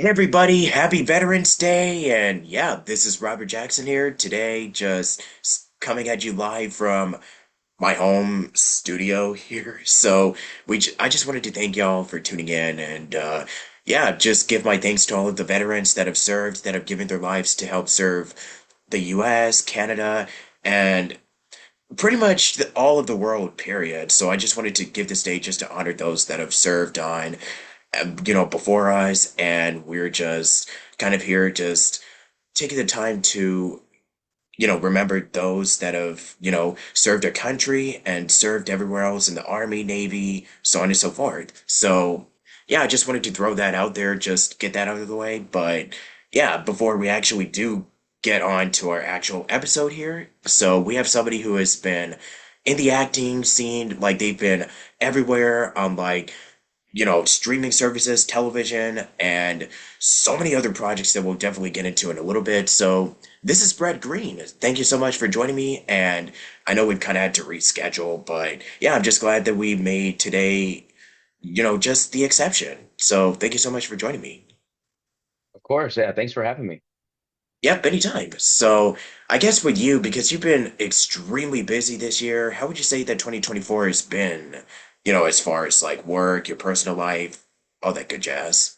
Hey everybody, happy Veterans Day. And yeah, this is Robert Jackson here today, just coming at you live from my home studio here. I just wanted to thank y'all for tuning in and yeah, just give my thanks to all of the veterans that have served, that have given their lives to help serve the US, Canada, and pretty much all of the world, period. So I just wanted to give this day just to honor those that have served on before us, and we're just kind of here, just taking the time to, remember those that have, served our country and served everywhere else in the Army, Navy, so on and so forth. So, yeah, I just wanted to throw that out there, just get that out of the way. But yeah, before we actually do get on to our actual episode here, so we have somebody who has been in the acting scene, like they've been everywhere on like streaming services, television, and so many other projects that we'll definitely get into in a little bit. So, this is Bret Green. Thank you so much for joining me. And I know we've kind of had to reschedule, but yeah, I'm just glad that we made today, just the exception. So, thank you so much for joining me. Of course, yeah. Thanks for having me. Yep, anytime. So, I guess with you, because you've been extremely busy this year, how would you say that 2024 has been, as far as like work, your personal life, all that good jazz?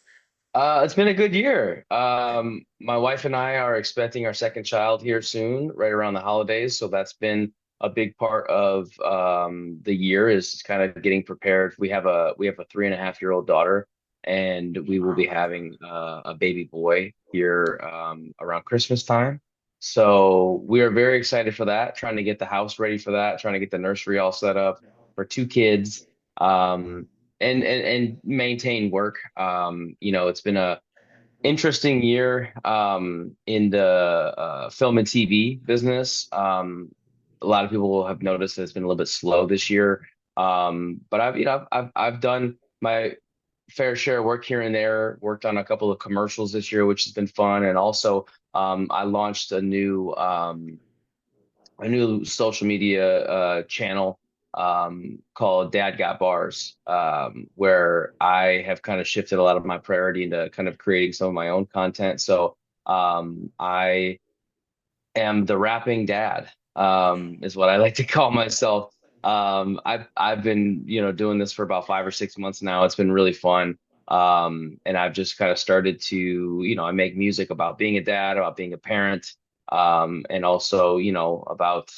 It's been a good year. My wife and I are expecting our second child here soon, right around the holidays. So that's been a big part of the year is kind of getting prepared. We have a 3.5-year-old daughter, and we will be having a baby boy here around Christmas time. So we are very excited for that. Trying to get the house ready for that. Trying to get the nursery all set up for two kids. Um, and maintain work. It's been a interesting year in the film and TV business. A lot of people have noticed that it's been a little bit slow this year. But I've done my fair share of work here and there. Worked on a couple of commercials this year, which has been fun, and also I launched a new social media channel called Dad Got Bars, where I have kind of shifted a lot of my priority into kind of creating some of my own content. So I am the rapping dad, is what I like to call myself. I've been doing this for about 5 or 6 months now. It's been really fun. And I've just kind of started to, I make music about being a dad, about being a parent, and also, about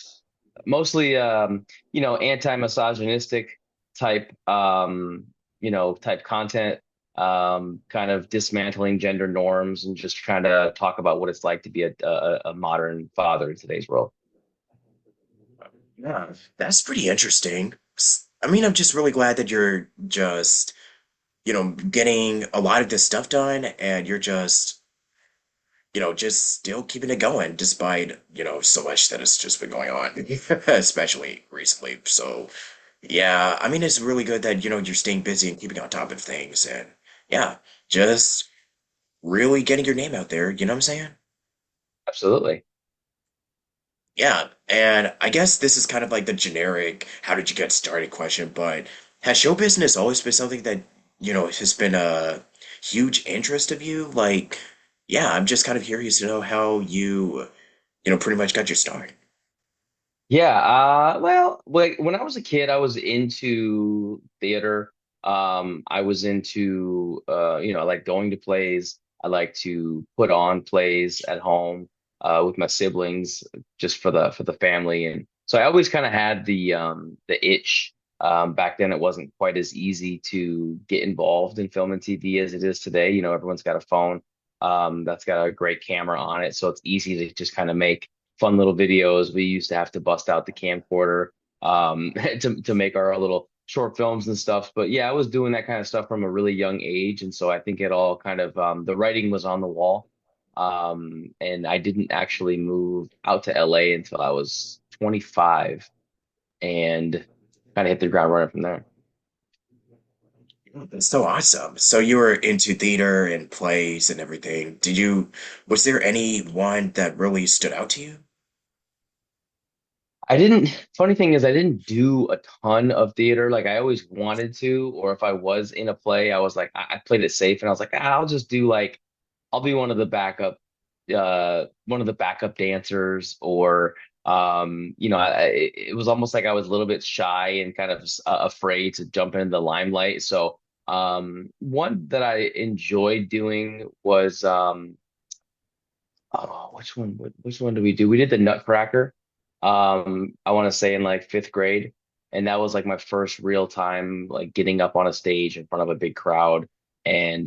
mostly, anti-misogynistic type, type content, kind of dismantling gender norms and just trying to talk about what it's like to be a modern father in today's world. Yeah, that's pretty interesting. I mean, I'm just really glad that you're just, getting a lot of this stuff done and you're just, just still keeping it going despite, so much that has just been going on, especially recently. So, yeah, I mean, it's really good that, you're staying busy and keeping on top of things and yeah, just really getting your name out there, you know what I'm saying? Absolutely. Yeah, and I guess this is kind of like the generic how did you get started question, but has show business always been something that, has been a huge interest of you? Like, yeah, I'm just kind of curious to know how you, pretty much got your start. Yeah, well, like when I was a kid, I was into theater. I was into I like going to plays. I like to put on plays at home with my siblings just for the family. And so I always kind of had the itch. Back then it wasn't quite as easy to get involved in film and TV as it is today. Everyone's got a phone that's got a great camera on it, so it's easy to just kind of make fun little videos. We used to have to bust out the camcorder to make our little short films and stuff. But yeah, I was doing that kind of stuff from a really young age, and so I think it all kind of the writing was on the wall. And I didn't actually move out to LA until I was 25, and kind of hit the ground running from there. That's so awesome. So you were into theater and plays and everything. Was there any one that really stood out to you? I didn't, funny thing is, I didn't do a ton of theater. Like I always wanted to, or if I was in a play, I was like, I played it safe and I was like, I'll just do like I'll be one of the backup dancers, or it was almost like I was a little bit shy and kind of afraid to jump into the limelight. So one that I enjoyed doing was oh, which one did we do? We did the Nutcracker. I want to say in like fifth grade, and that was like my first real time like getting up on a stage in front of a big crowd, and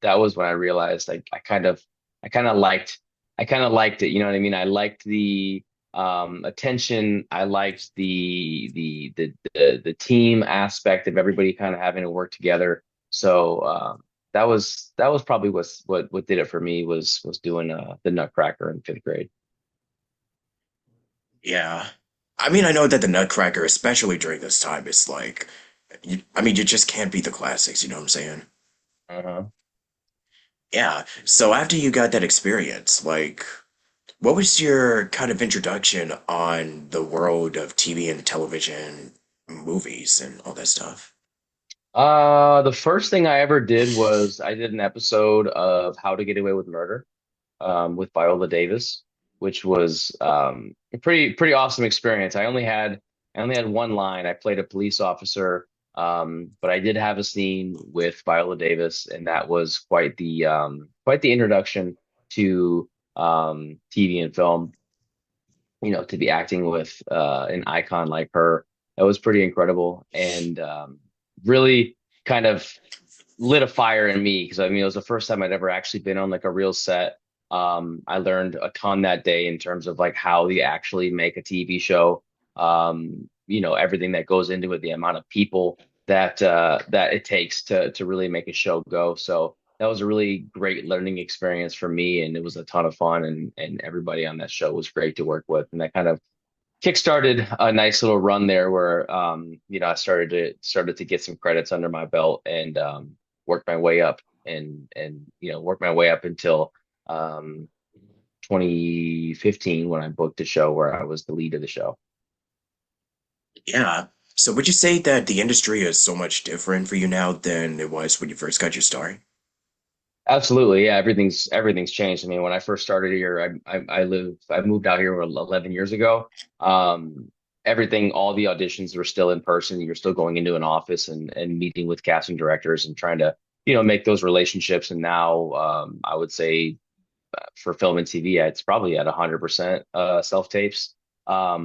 that was when I realized like I kind of liked I kind of liked it. You know what I mean? I liked the attention. I liked the team aspect of everybody kind of having to work together. So that was probably what did it for me was doing the Nutcracker in fifth grade. Yeah. I mean, I know that the Nutcracker, especially during this time, is like, I mean, you just can't beat the classics, you know what I'm saying? Uh-huh. Yeah. So after you got that experience, like, what was your kind of introduction on the world of TV and television, movies, and all that stuff? The first thing I ever did was I did an episode of How to Get Away with Murder with Viola Davis, which was a pretty awesome experience. I only had one line. I played a police officer, but I did have a scene with Viola Davis, and that was quite the introduction to TV and film. You know, to be acting with an icon like her, that was pretty incredible, and really kind of lit a fire in me because I mean it was the first time I'd ever actually been on like a real set. I learned a ton that day in terms of like how they actually make a TV show. Everything that goes into it, the amount of people that it takes to really make a show go. So that was a really great learning experience for me, and it was a ton of fun, and everybody on that show was great to work with, and that kind of kickstarted a nice little run there where I started to get some credits under my belt and work my way up and work my way up until um 2015 when I booked a show where I was the lead of the show. Yeah. So would you say that the industry is so much different for you now than it was when you first got your start? Absolutely, yeah. Everything's changed. I mean, when I first started here, I moved out here 11 years ago. Everything, all the auditions were still in person. You're still going into an office and meeting with casting directors and trying to, make those relationships. And now, I would say for film and TV, it's probably at 100% self tapes. I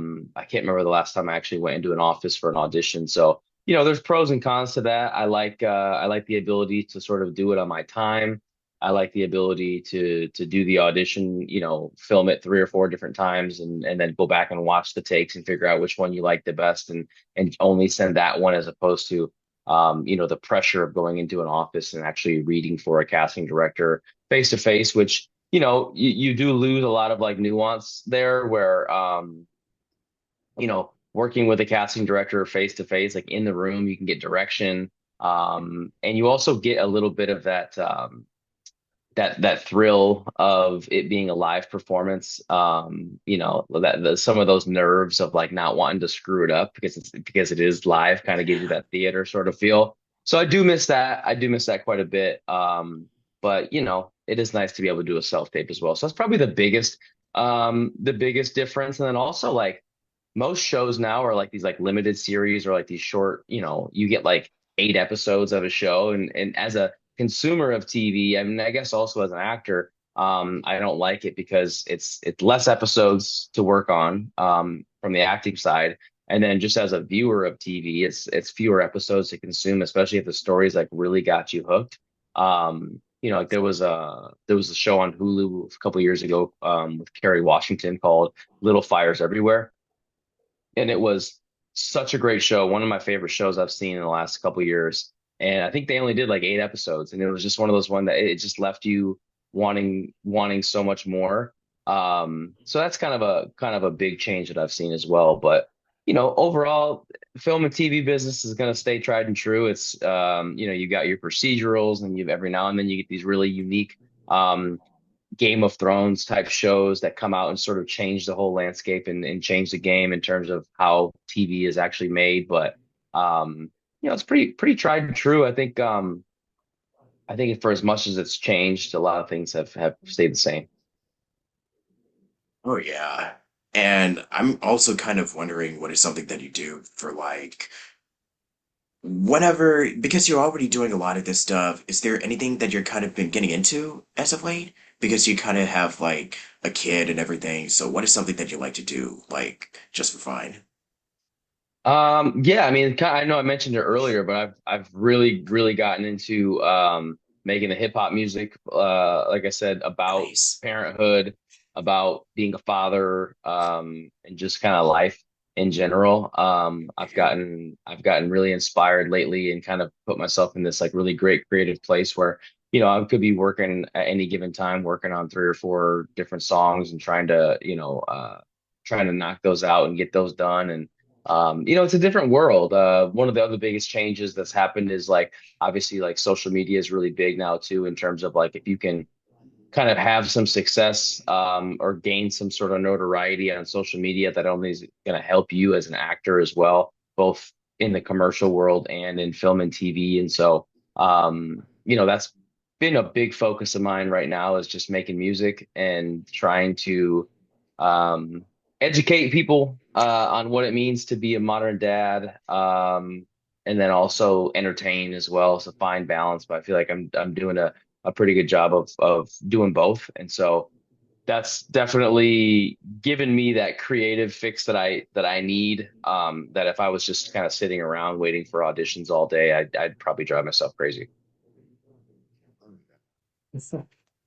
can't remember the last time I actually went into an office for an audition. So, there's pros and cons to that. I like the ability to sort of do it on my time. I like the ability to do the audition, film it three or four different times and then go back and watch the takes and figure out which one you like the best and only send that one as opposed to the pressure of going into an office and actually reading for a casting director face to face, which you do lose a lot of like nuance there where working with a casting director face to face, like in the room, you can get direction. And you also get a little bit of that thrill of it being a live performance. Some of those nerves of like not wanting to screw it up because it is live kind of gives you that theater sort of feel. So I do miss that. I do miss that quite a bit. But it is nice to be able to do a self tape as well. So that's probably the biggest difference. And then also like most shows now are like these like limited series or like these short, you get like 8 episodes of a show. And as a consumer of TV, I mean, I guess also as an actor, I don't like it because it's less episodes to work on from the acting side. And then just as a viewer of TV, it's fewer episodes to consume, especially if the stories like really got you hooked. Like there was a show on Hulu a couple years ago with Kerry Washington called Little Fires Everywhere, and it was such a great show. One of my favorite shows I've seen in the last couple years. And I think they only did like 8 episodes, and it was just one of those one that it just left you wanting so much more. So that's kind of a big change that I've seen as well. But overall, film and TV business is going to stay tried and true. It's you got your procedurals, and you've every now and then you get these really unique um, Game of Thrones type shows that come out and sort of change the whole landscape and change the game in terms of how TV is actually made. But it's pretty tried and true. I think I think for as much as it's changed, a lot of things have stayed the same. Oh yeah. And I'm also kind of wondering what is something that you do for like whenever, because you're already doing a lot of this stuff, is there anything that you're kind of been getting into as of late? Because you kind of have like a kid and everything. So what is something that you like to do, like just for fun? Yeah, I mean, I know I mentioned it earlier, but I've really gotten into making the hip hop music. Like I said, about Nice. parenthood, about being a father, and just kind of life in general. I've gotten really inspired lately and kind of put myself in this like really great creative place where, I could be working at any given time, working on three or four different songs and trying to knock those out and get those done. And it's a different world. One of the other biggest changes that's happened is like obviously like social media is really big now too, in terms of like if you can kind of have some success or gain some sort of notoriety on social media, that only is going to help you as an actor as well, both in the commercial world and in film and TV. And so, that's been a big focus of mine right now, is just making music and trying to um, educate people on what it means to be a modern dad. And then also entertain as well. It's a fine balance, but I feel like I'm doing a pretty good job of doing both. And so that's definitely given me that creative fix that I need. That if I was just kind of sitting around waiting for auditions all day, I'd probably drive myself crazy.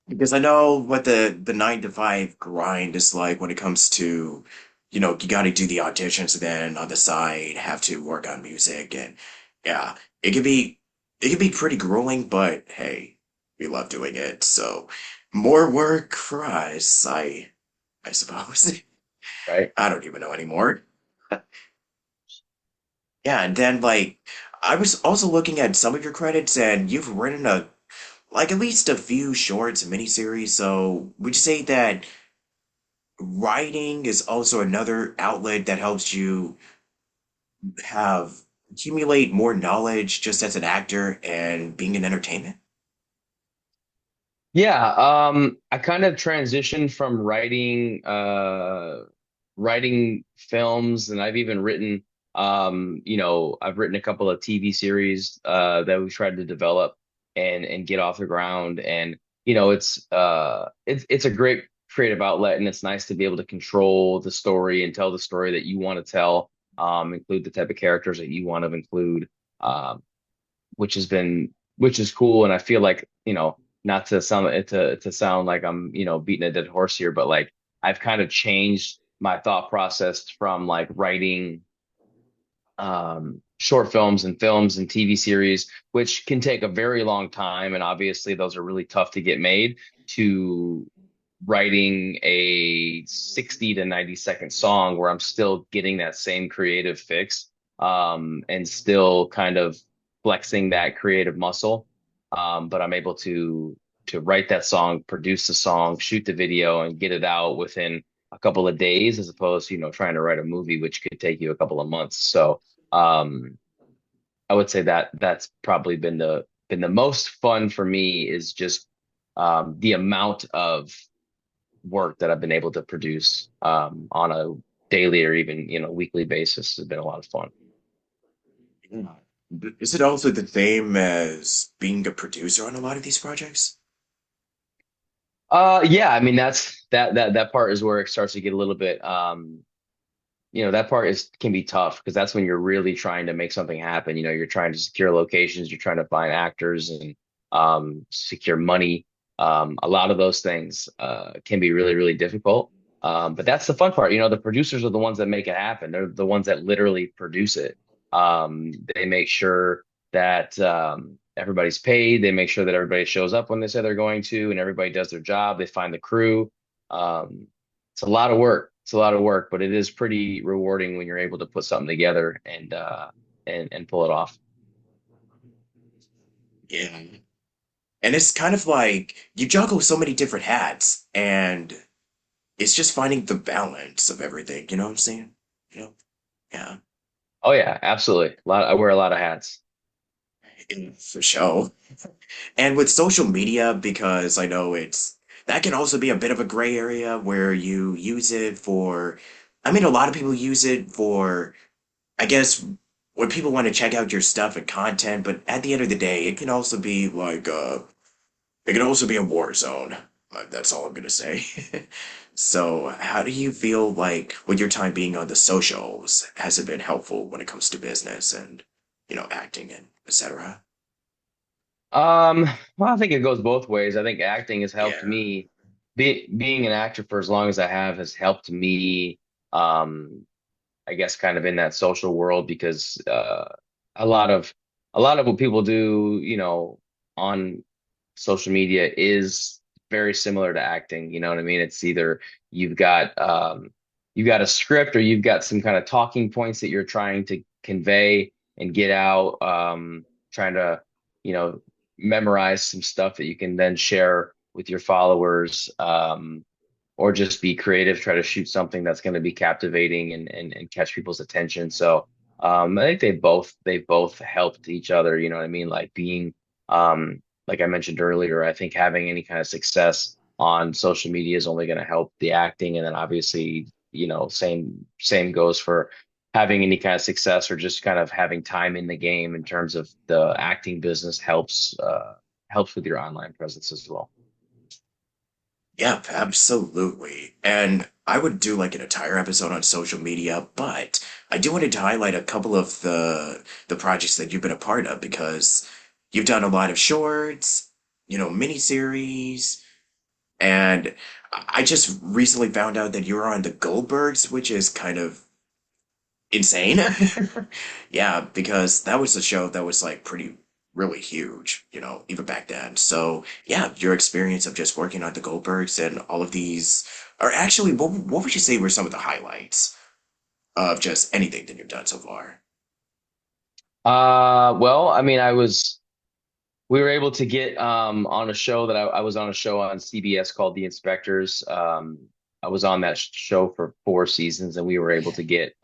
Because I know what the 9 to 5 grind is like when it comes to, you got to do the auditions and then on the side have to work on music and yeah, it can be it can be pretty grueling, but hey, we love doing it. So more work for us, I suppose. Right? I don't even know anymore. Yeah, and then like I was also looking at some of your credits and you've written a like at least a few shorts and miniseries, so would you say that writing is also another outlet that helps you have accumulate more knowledge just as an actor and being in entertainment? Yeah, I kind of transitioned from writing films, and I've even written I've written a couple of TV series that we tried to develop and get off the ground. And it's a great creative outlet, and it's nice to be able to control the story and tell the story that you want to tell, include the type of characters that you want to include. Um, which is cool. And I feel like, not to sound like I'm, beating a dead horse here, but like I've kind of changed my thought process from like writing short films and TV series, which can take a very long time. And obviously those are really tough to get made, to writing a 60 to 90-second song where I'm still getting that same creative fix, and still kind of flexing that creative muscle. But I'm able to write that song, produce the song, shoot the video, and get it out within a couple of days, as opposed to, trying to write a movie, which could take you a couple of months. So um, I would say that that's probably been the most fun for me, is just the amount of work that I've been able to produce on a daily or even weekly basis has been a lot of fun. Yeah. Is it also the same as being a producer on a lot of these projects? Yeah, I mean that part is where it starts to get a little bit that part is can be tough, because that's when you're really trying to make something happen. You're trying to secure locations, you're trying to find actors and secure money. A lot of those things can be really, really difficult. But that's the fun part. The producers are the ones that make it happen. They're the ones that literally produce it. They make sure that everybody's paid. They make sure that everybody shows up when they say they're going to, and everybody does their job. They find the crew. Um, it's a lot of work. It's a lot of work, but it is pretty rewarding when you're able to put something together and pull it off. Yeah. And it's kind of like you juggle so many different hats, and it's just finding the balance of everything. You know what I'm saying? You know? Yeah. Oh yeah, absolutely. I wear a lot of hats. For sure. And with social media, because I know that can also be a bit of a gray area where you use it for, I mean, a lot of people use it for, I guess, when people want to check out your stuff and content, but at the end of the day, it can also be it can also be a war zone. That's all I'm gonna say. So, how do you feel like with your time being on the socials, has it been helpful when it comes to business and, acting and etc.? Um, well, I think it goes both ways. I think acting has helped Yeah. me. Being an actor for as long as I have has helped me. Um, I guess kind of in that social world because a lot of a lot of what people do, on social media is very similar to acting. You know what I mean? It's either you've got you've got a script or you've got some kind of talking points that you're trying to convey and get out, trying to, you know, memorize some stuff that you can then share with your followers. Or just be creative, try to shoot something that's going to be captivating and catch people's attention. So I think they both helped each other. You know what I mean? Like being like I mentioned earlier, I think having any kind of success on social media is only going to help the acting, and then obviously, same goes for having any kind of success or just kind of having time in the game in terms of the acting business helps with your online presence as well. Yep, absolutely. And I would do like an entire episode on social media, but I do wanted to highlight a couple of the projects that you've been a part of because you've done a lot of shorts, miniseries, and I just recently found out that you were on the Goldbergs, which is kind of insane. Yeah, because that was a show that was like really huge, even back then. So yeah, your experience of just working on the Goldbergs and all of these, or actually, what would you say were some of the highlights of just anything that you've done so far? Well, I mean, we were able to get on a show that I was on a show on CBS called The Inspectors. I was on that show for 4 seasons, and we were able to get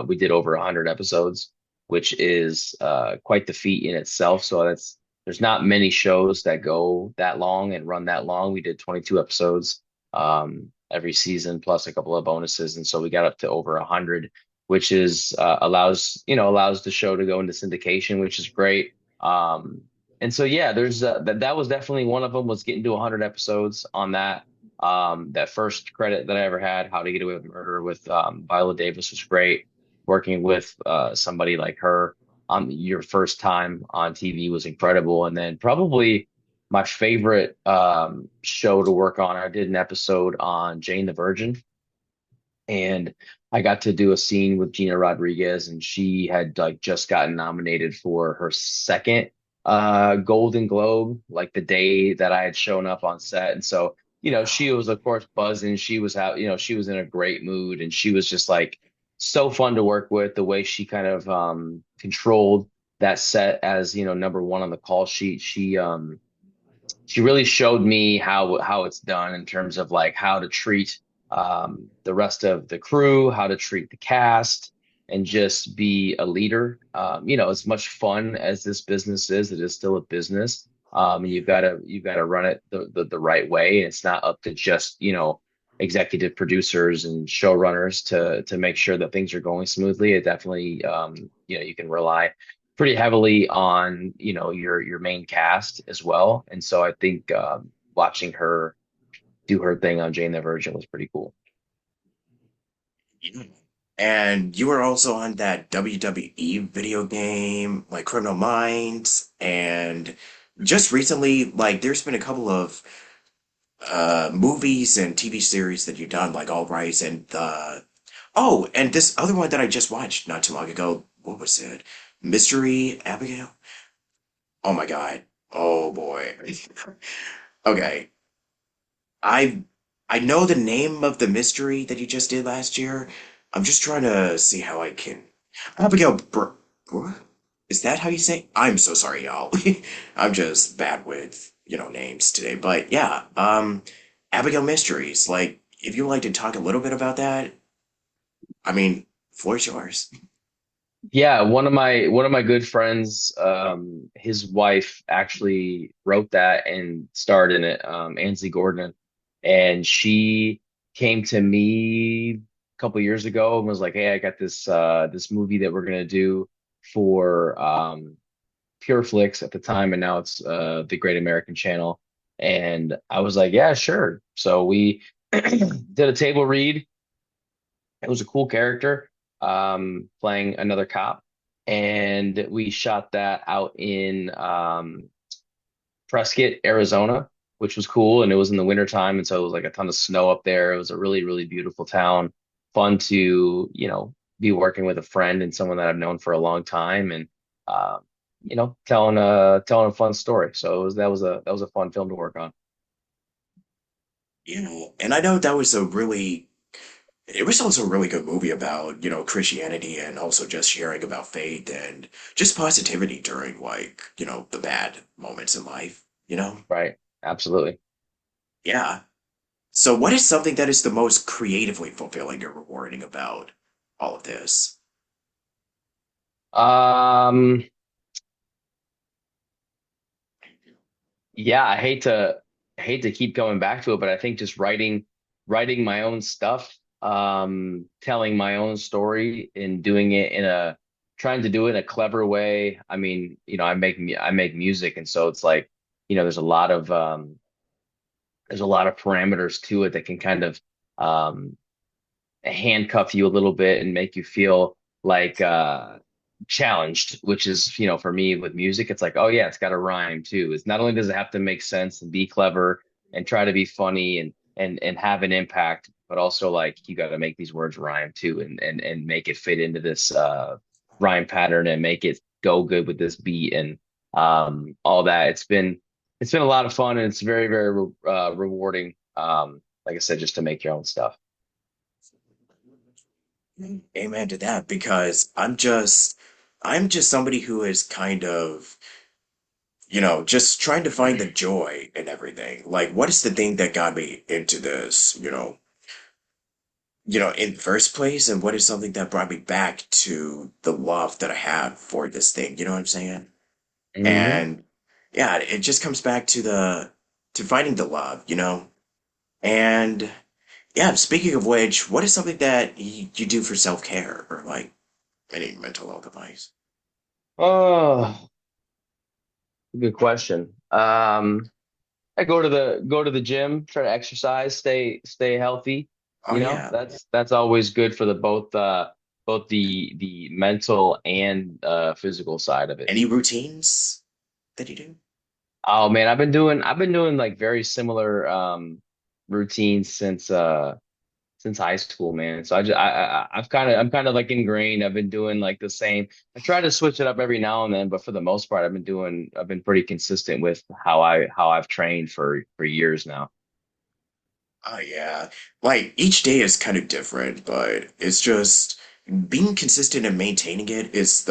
we did over 100 episodes, which is quite the feat in itself. So there's not many shows that go that long and run that long. We did 22 episodes every season plus a couple of bonuses, and so we got up to over 100, which is allows the show to go into syndication, which is great. And so yeah, there's that was definitely one of them was getting to 100 episodes on that. That first credit that I ever had, How to Get Away with Murder with Viola Davis was great. Working with somebody like her on your first time on TV was incredible. And then probably my favorite show to work on, I did an episode on Jane the Virgin, and I got to do a scene with Gina Rodriguez, and she had like just gotten nominated for her second Golden Globe, like the day that I had shown up on set. And so, she was of course buzzing. She was out, she was in a great mood, and she was just like so fun to work with. The way she kind of controlled that set as, number one on the call sheet. She really showed me how it's done in terms of like how to treat the rest of the crew, how to treat the cast, and just be a leader. As much fun as this business is, it is still a business. And you've got to run it the right way. And it's not up to just, executive producers and showrunners to make sure that things are going smoothly. It definitely you can rely pretty heavily on your main cast as well. And so I think watching her do her thing on Jane the Virgin was pretty cool. Yeah. And you were also on that WWE video game, like Criminal Minds, and just recently, like there's been a couple of movies and TV series that you've done, like All Rise and and this other one that I just watched not too long ago. What was it? Mystery Abigail? Oh my God. Oh boy. Okay. I I know the name of the mystery that you just did last year. I'm just trying to see how I can. What? Is that how you say? I'm so sorry, y'all. I'm just bad with, names today. But yeah, Abigail Mysteries. Like, if you'd like to talk a little bit about that, I mean, floor's yours. Yeah, one of my good friends, his wife actually wrote that and starred in it, Ansley Gordon, and she came to me a couple years ago and was like, "Hey, I got this movie that we're gonna do for Pure Flix at the time, and now it's the Great American Channel." And I was like, "Yeah, sure." So we did a table read. It was a cool character, playing another cop, and we shot that out in Prescott, Arizona, which was cool. And it was in the wintertime, and so it was like a ton of snow up there. It was a really, really beautiful town. Fun to, be working with a friend and someone that I've known for a long time, and telling a fun story. So that was a fun film to work on. And I know that was a really it was also a really good movie about, Christianity and also just sharing about faith and just positivity during like, the bad moments in life. Right. Absolutely. Yeah. So what is something that is the most creatively fulfilling or rewarding about all of this? Um, yeah, I hate to keep going back to it, but I think just writing my own stuff, telling my own story and doing it in a trying to do it in a clever way. I mean, I make music, and so it's like, there's a lot of parameters to it that can kind of um handcuff you a little bit and make you feel like challenged, which is, for me with music, it's like, oh yeah, it's got to rhyme too. It's not only does it have to make sense and be clever and try to be funny and have an impact, but also like you got to make these words rhyme too and make it fit into this rhyme pattern and make it go good with this beat and all that. It's been a lot of fun, and it's very, very rewarding. Like I said, just to make your own stuff. Amen to that because I'm just somebody who is kind of, just trying to find the joy in everything. Like what is the thing that got me into this, in the first place, and what is something that brought me back to the love that I have for this thing, you know what I'm saying? Hmm. And yeah, it just comes back to finding the love. And yeah, speaking of which, what is something that you do for self-care or like any mental health advice? Oh, good question. I go to the gym, try to exercise, stay healthy. Oh yeah. That's always good for the both the mental and physical side of it. Any routines that you do? Oh man, I've been doing like very similar routines since high school, man. So I'm kind of like ingrained. I've been doing like the same. I try to switch it up every now and then, but for the most part, I've been pretty consistent with how I've trained for years now. Oh yeah. Like each day is kind of different, but it's just being consistent and maintaining it is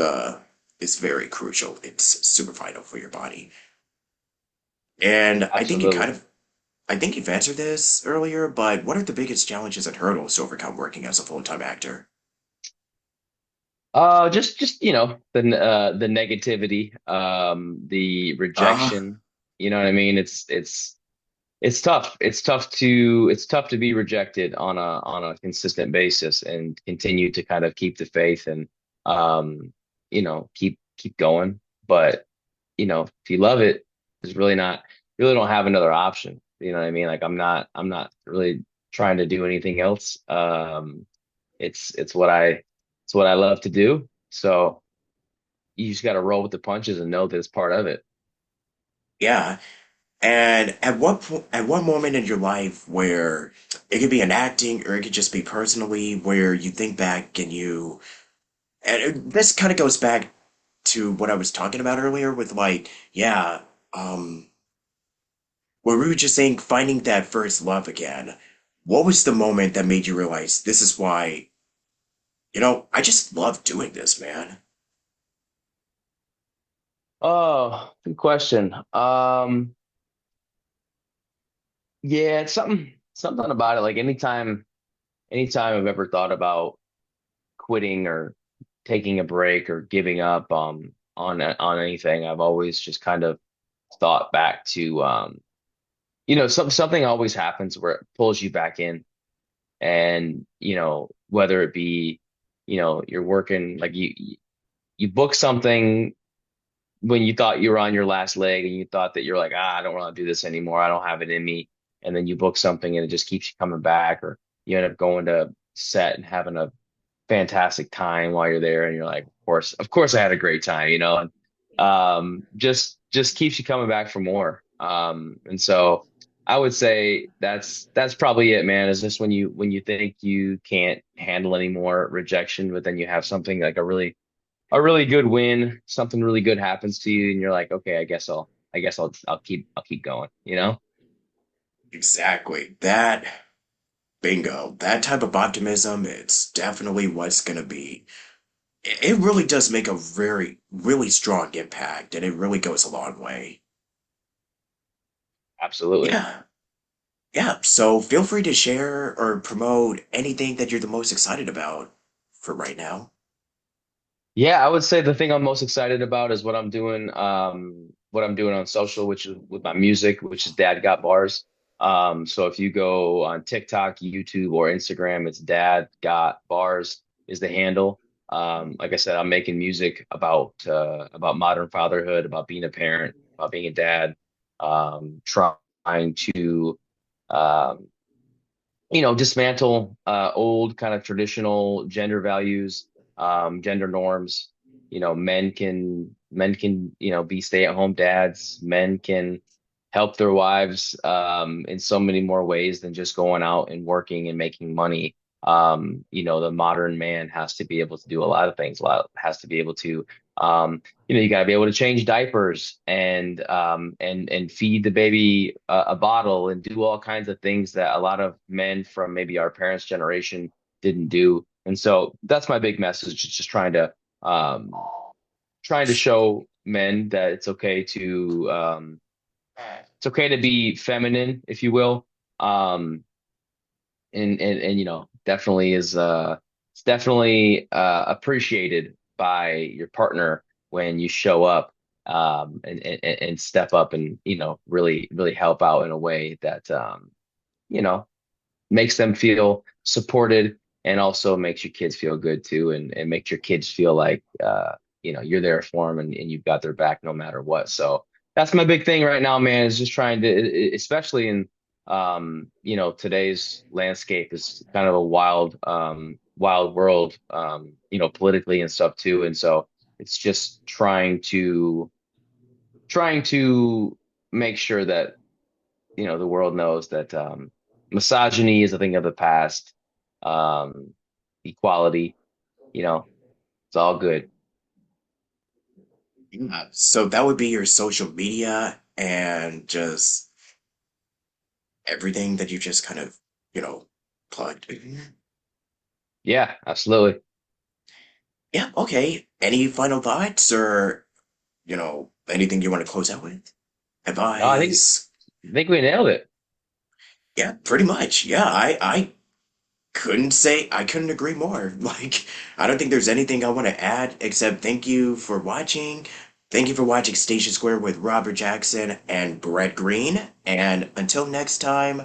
very crucial. It's super vital for your body. And Absolutely. I think you've answered this earlier, but what are the biggest challenges and hurdles to overcome working as a full-time actor? Just the negativity, the Ah, rejection. You know what I mean? It's tough. It's tough to be rejected on a consistent basis and continue to kind of keep the faith and keep going. But if you love it, there's really don't have another option. You know what I mean? Like I'm not really trying to do anything else. It's what I love to do. So you just got to roll with the punches and know that it's part of it. yeah. And at what moment in your life where it could be an acting or it could just be personally where you think back this kind of goes back to what I was talking about earlier with like, yeah, um, where we were just saying finding that first love again. What was the moment that made you realize this is why, I just love doing this, man? Oh, good question. Yeah, it's something about it. Like anytime I've ever thought about quitting or taking a break or giving up on anything. I've always just kind of thought back to something always happens where it pulls you back in, and whether it be you're working like you book something when you thought you were on your last leg and you thought that you're like, I don't want to do this anymore. I don't have it in me. And then you book something and it just keeps you coming back, or you end up going to set and having a fantastic time while you're there. And you're like, of course I had a great time, and just keeps you coming back for more. And so I would say that's probably it, man. Is just when you think you can't handle any more rejection, but then you have something like a really good win, something really good happens to you, and you're like, okay, I guess I'll keep going. Exactly. That bingo. That type of optimism, it's definitely what's gonna be. It really does make a very, really strong impact, and it really goes a long way. Absolutely. Yeah. Yeah. So feel free to share or promote anything that you're the most excited about for right now. Yeah, I would say the thing I'm most excited about is what I'm doing on social, which is with my music, which is Dad Got Bars. So if you go on TikTok, YouTube, or Instagram, it's Dad Got Bars is the handle. Like I said, I'm making music about modern fatherhood, about being a parent, about being a dad, trying to um, dismantle old kind of traditional gender values, gender norms. Men can be stay-at-home dads. Men can help their wives in so many more ways than just going out and working and making money. The modern man has to be able to do a lot of things. Has to be able to you got to be able to change diapers and feed the baby a bottle and do all kinds of things that a lot of men from maybe our parents' generation didn't do. And so that's my big message, just trying to show men that it's okay to be feminine, if you will. Um, and definitely it's definitely appreciated by your partner when you show up and step up and really really help out in a way that you know makes them feel supported, and also makes your kids feel good too, and makes your kids feel like you're there for them, and you've got their back no matter what. So that's my big thing right now, man, is just trying to especially in today's landscape is kind of a wild world, politically and stuff too. And so it's just trying to make sure that the world knows that misogyny is a thing of the past. Um, Equality, it's all good. Yeah. So that would be your social media and just everything that you just kind of, you know, plugged. Yeah, absolutely. Yeah, okay. Any final thoughts or, anything you want to close out with? No, I think Advice? I think we nailed it. Yeah, pretty much. Yeah, I couldn't agree more. Like, I don't think there's anything I want to add except thank you for watching. Thank you for watching Station Square with Robert Jackson and Bret Green. And until next time,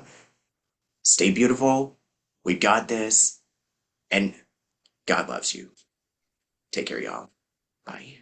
stay beautiful. We got this. And God loves you. Take care, y'all. Bye.